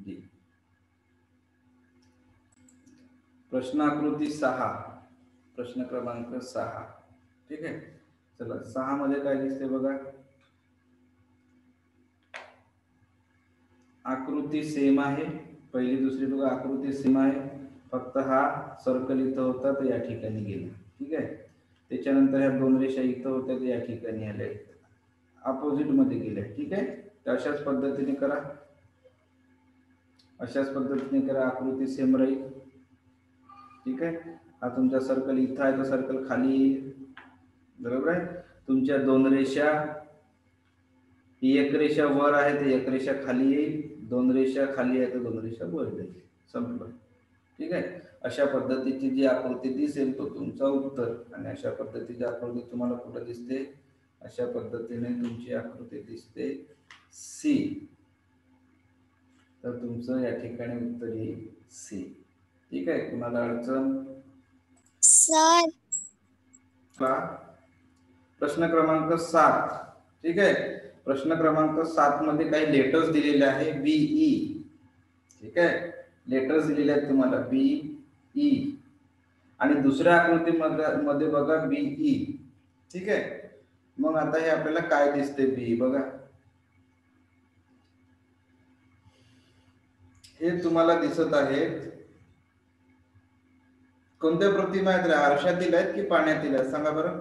डी. प्रश्न आकृती 6. प्रश्न क्रमांक 6. ठीक आहे. चला 6 मध्ये काय दिसते बघा. आकृती सेम आहे, पहिली दुसरी बघा आकृती सेम आहे, फक्त हा सर्कल इथं होता तर या ठिकाणी गेला. ठीक आहे. त्याच्यानंतर ह्या 2 रेषा इथं होत्या तर या ठिकाणी आल्या, अपोजिट मध्ये गेल्या. ठीक आहे. तर अशाच पद्धतीने करा, अशाच पद्धतीने करा, आकृती सेम राहील. ठीक आहे. हा तुमचा सर्कल इथं आहे तर सर्कल खाली येईल. बरोबर आहे. तुमच्या 2 रेषा, ही एक रेषा वर आहे तर एक रेषा खाली येईल, 2 रेषा खाली आहे तर 2 रेषा वर जाईल. संपलं. ठीक आहे. अशा पद्धतीची जी आकृती दिसेल तो तुमचा उत्तर. आणि अशा पद्धतीची आकृती तुम्हाला कुठं दिसते? अशा पद्धतीने तुमची आकृती दिसते सी. तर तुमचं या ठिकाणी उत्तर येईल सी. ठीक आहे. कुणाला अडचण? सर प्रश्न क्रमांक 7. ठीक आहे. प्रश्न क्रमांक 7 मध्ये काही लेटर्स दिलेले आहे, बीई. ठीक आहे. लेटर्स दिलेले आहेत तुम्हाला बीई. आणि दुसऱ्या आकृतीमध्ये बघा बीई. ठीक आहे. मग आता हे आपल्याला काय दिसते बीई बघा. हे तुम्हाला दिसत आहेत. कोणत्या प्रतिमा आहेत? आरशातील आहेत की पाण्यातील आहेत? सांगा बरं.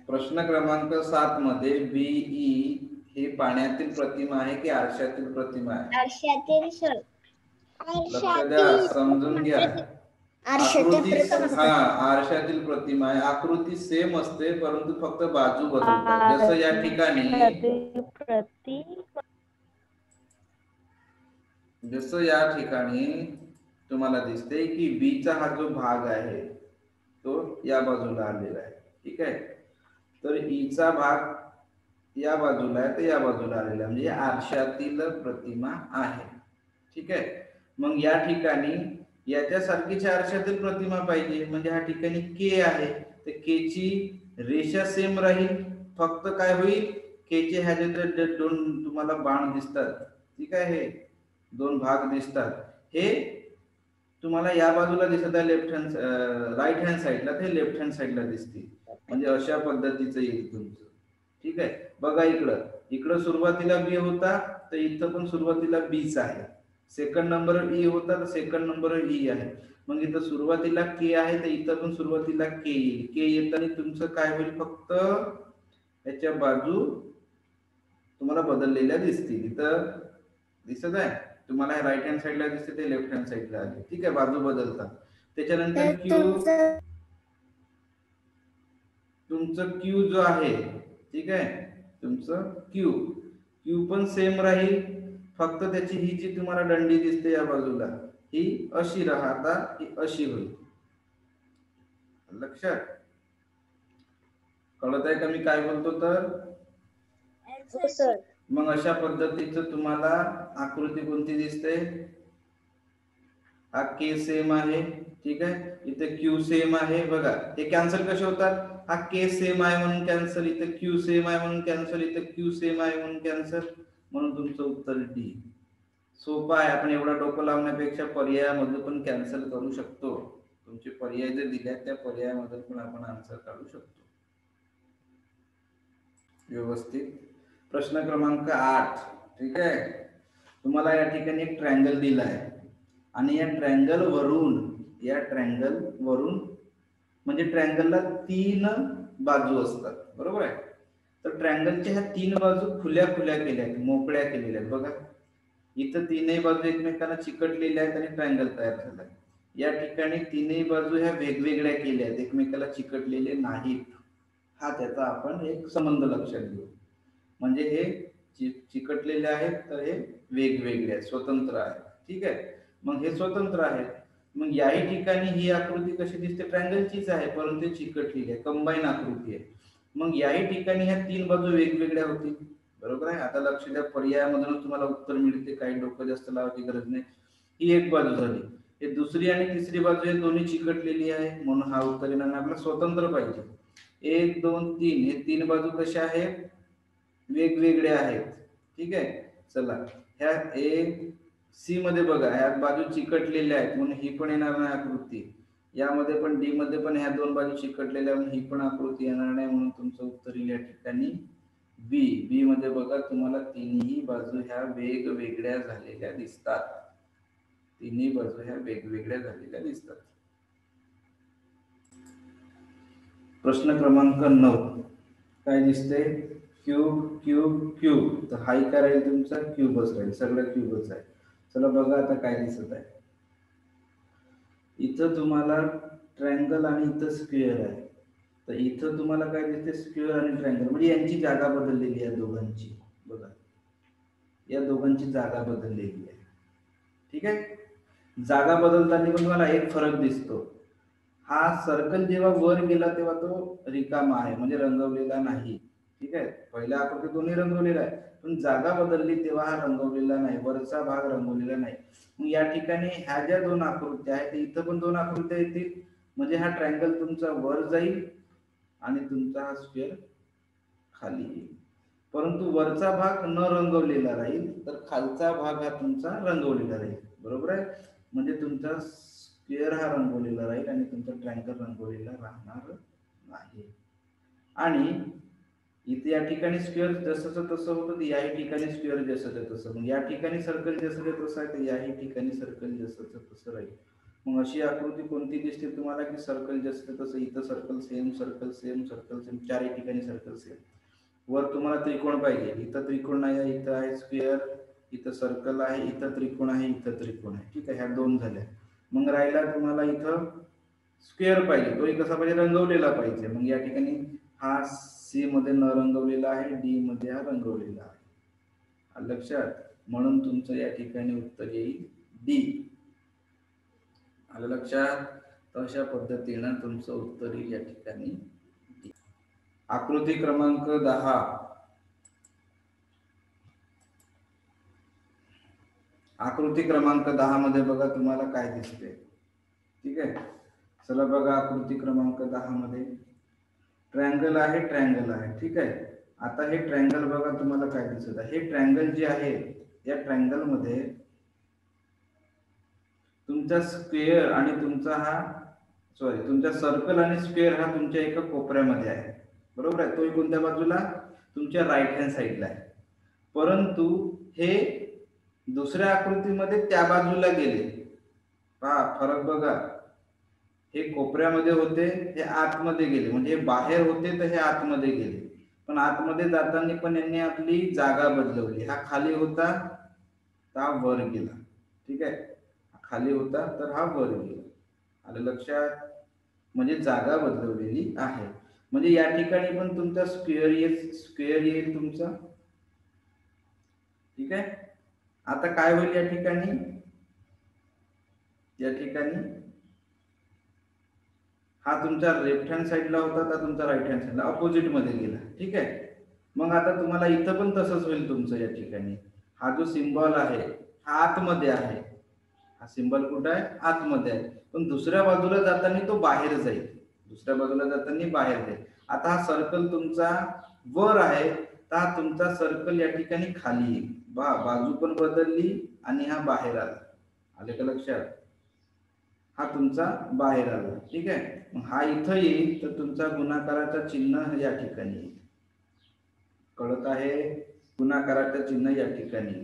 प्रश्न क्रमांक 7 मध्ये बीई हे पाण्यातील प्रतिमा आहे की आरशातील प्रतिमा आहे? आरशातील सर. लक्ष द्या, समजून घ्या. आकृती आरशातील प्रतिमा आहे. आकृती सेम असते परंतु फक्त बाजू बदलतात. जसं या ठिकाणी तुम्हाला दिसते की बी चा हा जो भाग आहे तो या बाजूला आलेला आहे. ठीक आहे. तर ई चा भाग या बाजूला आहे तर या बाजूला आलेला आहे, म्हणजे आरशातील प्रतिमा आहे. ठीक आहे. मग या ठिकाणी याच्यासारखीच आरशातील प्रतिमा पाहिजे, म्हणजे हा ठिकाणी के आहे तर के ची रेषा सेम राहील, फक्त काय होईल, के चे ह्या जे 2 तुम्हाला बाण दिसतात, ठीक आहे, हे 2 भाग दिसतात, हे तुम्हाला या बाजूला दिसत आहे लेफ्ट हँड राईट हँड साईडला, ते लेफ्ट हँड साईडला दिसतील. म्हणजे अशा पद्धतीचं येईल तुमचं. ठीक आहे. बघा इकडं इकडं सुरुवातीला बी होता तर इथं पण सुरुवातीला बीच आहे. सेकंड नंबर ई होता तर सेकंड नंबर ई आहे. मग इथं सुरुवातीला के आहे तर इथं पण सुरुवातीला के येईल. के येताना तुमचं काय होईल, फक्त याच्या बाजू तुम्हाला बदललेल्या दिसतील. इथं दिसत आहे तुम्हाला राईट हँड साईडला दिसते ते लेफ्ट हँड साईडला आले. ठीक आहे, बाजू बदलतात. त्याच्यानंतर तुमचं क्यू जो आहे, ठीक आहे, तुमचं क्यू पण सेम राहील, फक्त त्याची ही जी तुम्हाला दंडी दिसते या बाजूला ही अशी राहता ही अशी होईल. लक्षात कळत आहे का मी काय बोलतो तर? हो सर. मग अशा पद्धतीचं तुम्हाला आकृती कोणती दिसते? हा के सेम आहे, ठीक आहे, इथे क्यू सेम आहे. बघा हे कॅन्सल कसे होतात? हा के सेम आहे म्हणून कॅन्सल, इथे क्यू सेम आहे म्हणून कॅन्सल, इथे क्यू सेम आहे म्हणून कॅन्सल. म्हणून तुमचं उत्तर डी. सोपं आहे. आपण एवढा डोकं लावण्यापेक्षा पर्यायामध्ये पण कॅन्सल करू शकतो. तुमचे पर्याय जे दिले त्या पर्यायामध्ये पण आपण आन्सर काढू शकतो व्यवस्थित. प्रश्न क्रमांक 8, ठीक आहे. तुम्हाला या ठिकाणी एक ट्रायंगल दिला आहे आणि या ट्रायंगल वरून म्हणजे ट्रायंगलला 3 बाजू असतात, बरोबर आहे. तर ट्रायंगलच्या ह्या 3 बाजू खुल्या केल्या आहेत, मोकळ्या केलेल्या आहेत. बघा इथं 3ही बाजू एकमेकांना चिकटलेल्या आहेत आणि ट्रायंगल तयार झाला आहे. या ठिकाणी 3ही बाजू ह्या वेगवेगळ्या केल्या आहेत, एकमेकाला चिकटलेले नाहीत. हा त्याचा आपण एक संबंध लक्षात घेऊ. म्हणजे हे चिकटलेले आहेत तर हे वेगवेगळे आहेत, स्वतंत्र आहेत. ठीक आहे, मग हे स्वतंत्र आहेत. मग याही ठिकाणी ही आकृती कशी दिसते? ट्रायंगलचीच आहे परंतु चिकटलेली आहे, कंबाईन आकृती आहे. मग याही ठिकाणी ह्या 3 बाजू वेगवेगळ्या होतील, बरोबर आहे. आता लक्ष द्या, पर्यायामधून तुम्हाला उत्तर मिळते, काही डोकं जास्त लावायची गरज नाही. ही एक बाजू झाली. हे दुसरी आणि तिसरी बाजू हे दोन्ही चिकटलेली आहे म्हणून हा उत्तर येणार आपला स्वतंत्र पाहिजे. 1 2 3 हे 3 बाजू कशा आहेत? वेगवेगळ्या आहेत. ठीक आहे, चला ह्या ए सी मध्ये बघा ह्या बाजू चिकटलेल्या आहेत म्हणून ही पण येणार नाही आकृती. यामध्ये पण डी मध्ये पण ह्या 2 बाजू चिकटलेल्या म्हणून ही पण आकृती येणार नाही म्हणून तुमचं उत्तर येईल या ठिकाणी बी. बी मध्ये बघा तुम्हाला तिन्ही बाजू ह्या वेगवेगळ्या झालेल्या दिसतात. तिन्ही बाजू ह्या वेगवेगळ्या झालेल्या दिसतात. प्रश्न क्रमांक 9 काय दिसते? Cube cube cube. तर हाई काय राहील तुमचा? क्यूबच राहील, सगळं क्यूबच आहे. चला बघा आता काय दिसत आहे. इथं तुम्हाला ट्रायंगल आणि इथं स्क्वेअर आहे. तर इथं तुम्हाला काय दिसते? स्क्वेअर आणि ट्रायंगल, म्हणजे यांची जागा बदललेली आहे दोघांची. बघा या दोघांची जागा बदललेली आहे. ठीक आहे, जागा बदलताना पण तुम्हाला एक फरक दिसतो. हा सर्कल जेव्हा वर गेला तेव्हा तो रिकामा आहे म्हणजे रंगवलेला नाही. ठीक आहे, पहिल्या आकृती दोन्ही रंगवलेला आहे पण जागा बदलली तेव्हा हा रंगवलेला नाही, वरचा भाग रंगवलेला नाही. मग या ठिकाणी ह्या ज्या 2 आकृत्या आहेत इथं पण 2 आकृत्या येतील म्हणजे हा ट्रायंगल तुमचा वर जाईल आणि तुमचा हा स्क्वेअर खाली येईल. परंतु वरचा भाग न रंगवलेला राहील तर खालचा भाग हा तुमचा रंगवलेला राहील, बरोबर आहे. म्हणजे तुमचा स्क्वेअर हा रंगवलेला राहील आणि तुमचा ट्रायंगल रंगवलेला राहणार नाही. आणि इथे या ठिकाणी स्क्वेअर जसं तसं होतं, याही ठिकाणी स्क्वेअर जसं तसं. मग या ठिकाणी सर्कल जसं तसं आहे तर याही ठिकाणी सर्कल जसं तसं राहील. मग अशी आकृती कोणती दिसते तुम्हाला की सर्कल जसं तसं, इथं circle same, circle same, circle same, चारही ठिकाणी सर्कल सेम. वर तुम्हाला त्रिकोण पाहिजे, इथं त्रिकोण नाही आहे, इथं आहे स्क्वेअर, इथं सर्कल आहे, इथं त्रिकोण आहे, इथं त्रिकोण आहे. ठीक आहे, ह्या 2 झाल्या. मग राहिला तुम्हाला इथं स्क्वेअर पाहिजे, तोही कसा पाहिजे? रंगवलेला पाहिजे. मग या ठिकाणी हा सी मध्ये न रंगवलेला आहे, डी मध्ये हा रंगवलेला आहे. लक्षात, म्हणून तुमचं या ठिकाणी उत्तर येईल डी. आलं लक्षात? तर अशा पद्धतीनं तुमचं उत्तर येईल या ठिकाणी डी. आकृती क्रमांक 10. आकृती क्रमांक 10 मध्ये बघा तुम्हाला काय दिसते. ठीक आहे, चला बघा आकृती क्रमांक 10 मध्ये ट्रायंगल आहे, ट्रायंगल आहे. ठीक आहे, आता हे ट्रायंगल बघा तुम्हाला काय दिसत आहे. हे ट्रायंगल जे आहे या ट्रायंगल मध्ये तुमचा स्क्वेअर आणि तुमचा सर्कल आणि स्क्वेअर हा तुमच्या एका कोपऱ्यामध्ये आहे, बरोबर आहे. तोही कोणत्या बाजूला? तुमच्या राईट हँड साईडला आहे, परंतु हे दुसऱ्या आकृतीमध्ये त्या बाजूला गेले. पहा फरक बघा, हे कोपऱ्यामध्ये होते, हे आतमध्ये गेले, म्हणजे हे बाहेर होते तर हे आतमध्ये गेले. पण आतमध्ये जाताना पण यांनी आपली जागा बदलवली. हा खाली होता तर हा वर गेला. ठीक आहे, खाली होता तर हा वर गेला. आलं लक्षात? म्हणजे जागा बदलवलेली आहे. म्हणजे या ठिकाणी पण तुमचा स्क्वेअर येईल तुमचा. ठीक आहे, आता काय होईल या ठिकाणी? या ठिकाणी हा तुमचा लेफ्ट हँड साईडला होता तर तुमचा राईट हँड साईडला अपोजिट मध्ये गेला. ठीक आहे, मग आता तुम्हाला इथं पण तसंच होईल तुमचं. या ठिकाणी हा जो सिम्बॉल आहे हा आतमध्ये आहे. हा सिम्बॉल कुठं आहे? आतमध्ये आहे. पण दुसऱ्या बाजूला जाताना तो बाहेर जाईल. दुसऱ्या बाजूला जाताना बाहेर जाईल. आता हा सर्कल तुमचा वर आहे तर हा तुमचा सर्कल या ठिकाणी खाली येईल. बाजू पण बदलली आणि हा बाहेर आला. आले का लक्षात? हा तुमचा बाहेर आला. ठीक आहे, मग हा इथं येईल तर तुमचा गुणाकाराचा चिन्ह या ठिकाणी येईल. कळत आहे? गुणाकाराचं चिन्ह या ठिकाणी.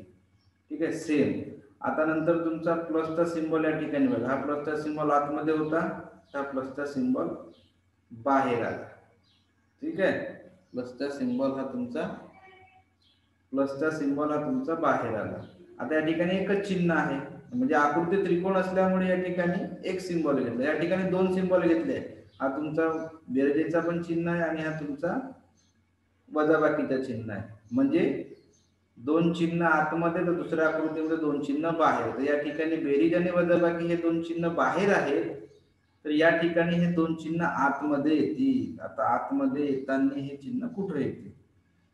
ठीक आहे, सेम. आता नंतर तुमचा प्लसचा सिम्बॉल या ठिकाणी बघा. हा प्लसचा सिम्बॉल आतमध्ये होता, हा प्लसचा सिम्बॉल बाहेर आला. ठीक आहे, प्लसचा सिम्बॉल हा तुमचा बाहेर आला. आता या ठिकाणी एकच चिन्ह आहे, म्हणजे आकृती त्रिकोण असल्यामुळे या ठिकाणी एक सिम्बॉल घेतला. या ठिकाणी दोन सिम्बॉल घेतले. हा तुमचा बेरजेचा पण चिन्ह आहे आणि हा तुमचा वजाबाकीचा चिन्ह आहे. म्हणजे दोन चिन्ह आतमध्ये तर दुसऱ्या आकृतीमध्ये दोन चिन्ह बाहेर. तर या ठिकाणी बेरीज आणि वजाबाकी हे दोन चिन्ह बाहेर आहेत, तर या ठिकाणी हे दोन चिन्ह आतमध्ये येतील. आता आतमध्ये येताना हे चिन्ह कुठे येतील?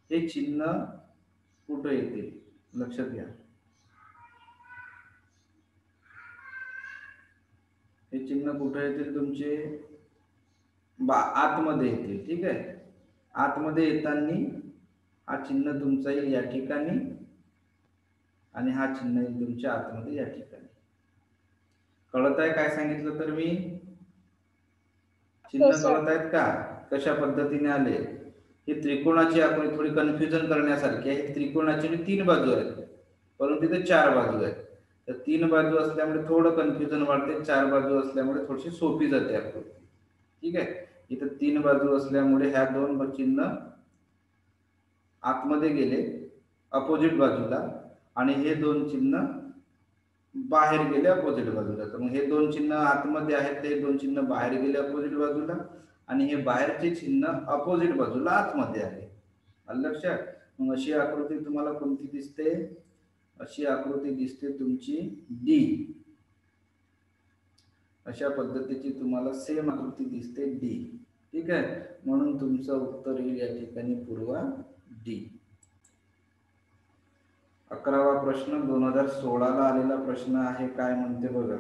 हे चिन्ह कुठे येतील लक्षात घ्या. हे चिन्ह कुठे येतील तुमचे? आतमध्ये येतील. ठीक आहे, आतमध्ये येताना हा चिन्ह तुमचा येईल या ठिकाणी आणि हा चिन्ह येईल तुमच्या आतमध्ये या ठिकाणी. कळत आहे काय सांगितलं तर मी? चिन्ह कळत आहेत का कशा पद्धतीने आले? ही त्रिकोणाची आकृती थोडी कन्फ्युजन करण्यासारखी आहे. त्रिकोणाची 3 बाजू आहेत, परंतु तिथे 4 बाजू आहेत. तर 3 बाजू असल्यामुळे थोडं कन्फ्युजन वाढते, 4 बाजू असल्यामुळे थोडीशी सोपी जाते आकृती. ठीक आहे, इथं 3 बाजू असल्यामुळे ह्या दोन चिन्ह आतमध्ये गेले अपोजिट बाजूला आणि हे दोन चिन्ह बाहेर गेले अपोजिट बाजूला. तर मग हे दोन चिन्ह आतमध्ये आहेत, ते दोन चिन्ह बाहेर गेले अपोजिट बाजूला आणि हे बाहेरचे चिन्ह अपोजिट बाजूला आतमध्ये आहे. लक्षात? मग अशी आकृती तुम्हाला कोणती दिसते? अशी आकृती दिसते तुमची डी. अशा पद्धतीची तुम्हाला सेम आकृती दिसते डी. ठीक आहे, म्हणून तुमचं उत्तर येईल या ठिकाणी पूर्वा डी. 11वा प्रश्न 2016 ला आलेला प्रश्न आहे. काय म्हणते बघा.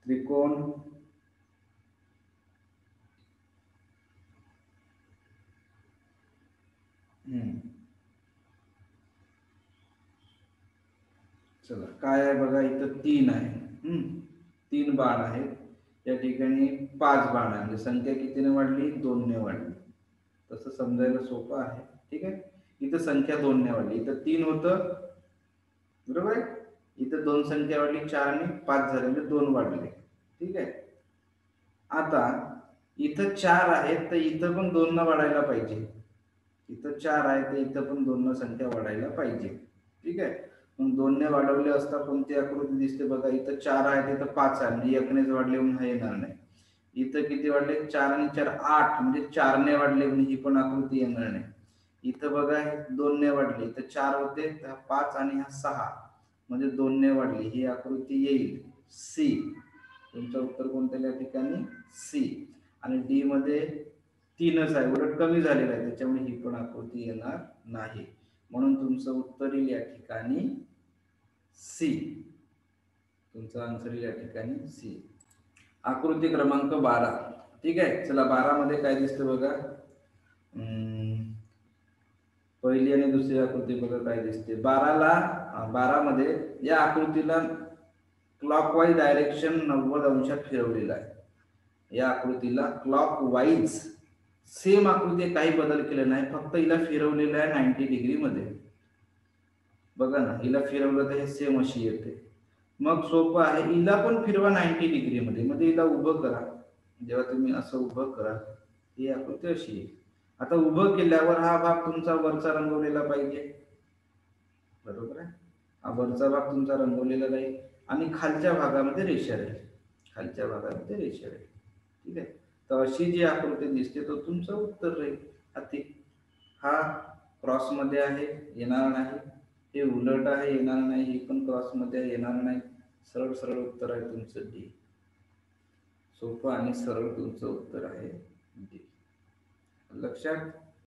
त्रिकोण चला काय आहे बघा. इथं 3 आहे, 3 बाण आहेत. या ठिकाणी 5 बाण आहे, म्हणजे संख्या कितीने वाढली? 2 ने वाढली. तसं समजायला सोपं आहे. ठीक आहे, इथं संख्या 2 ने वाढली. इथं 3 होतं बरोबर आहे, इथं 2 संख्या वाढली, 4 आणि 5 झाले म्हणजे 2 वाढले. ठीक आहे, आता इथं 4 आहेत तर इथं पण 2 न वाढायला पाहिजे. इथं 4 आहे तर इथं पण 2 न संख्या वाढायला पाहिजे. ठीक आहे, मग 2 ने वाढवले असता कोणती आकृती दिसते बघा. इथं 4 आहे, इथं 5 आहे, म्हणजे 1 नेच वाढले म्हणून हा येणार नाही. इथं किती वाढले? 4 आणि 4 8, म्हणजे 4 ने वाढले म्हणून ही पण आकृती येणार नाही. इथं बघा 2 ने वाढली, इथं 4 होते, 5 आणि हा 6, म्हणजे 2 ने वाढली, ही आकृती येईल सी. तुमचं उत्तर कोणतं या ठिकाणी? सी. आणि डी मध्ये 3च आहे, उलट कमी झालेला आहे, त्याच्यामुळे ही पण आकृती येणार नाही. म्हणून तुमचं उत्तर येईल या ठिकाणी सी. तुमचं आन्सर या ठिकाणी सी. आकृती क्रमांक 12. ठीक आहे, चला 12 मध्ये काय दिसतं बघा. पहिली आणि दुसरी आकृती बघा काय दिसते. 12 मध्ये या आकृतीला क्लॉकवाईज डायरेक्शन 90 अंशात फिरवलेला आहे. या आकृतीला क्लॉकवाईज सेम आकृती आहे, काही बदल केले नाही, फक्त हिला फिरवलेलं आहे 90 डिग्री मध्ये. बघा ना, हिला फिरवलं तर हे सेम अशी येते. मग सोपं आहे, हिला पण फिरवा 90 डिग्री मध्ये, मध्ये हिला उभं करा. जेव्हा तुम्ही असं उभं करा ही आकृती अशी आहे. आता उभं केल्यावर हा भाग तुमचा वरचा रंगवलेला पाहिजे, बरोबर आहे. हा वरचा भाग तुमचा रंगवलेला राहील आणि खालच्या भागामध्ये रेषा राहील, खालच्या भागामध्ये रेषा राहील. ठीक आहे. तर अशी जी आकृती दिसते तो तुमचं उत्तर राहील. हाती हा क्रॉस मध्ये आहे, येणार नाही. हे उलट आहे, येणार नाही. हे पण क्रॉस मध्ये आहे, येणार नाही. सरळ सरळ उत्तर आहे तुमचं डी. सोपं आणि सरळ तुमचं उत्तर आहे डी. लक्षात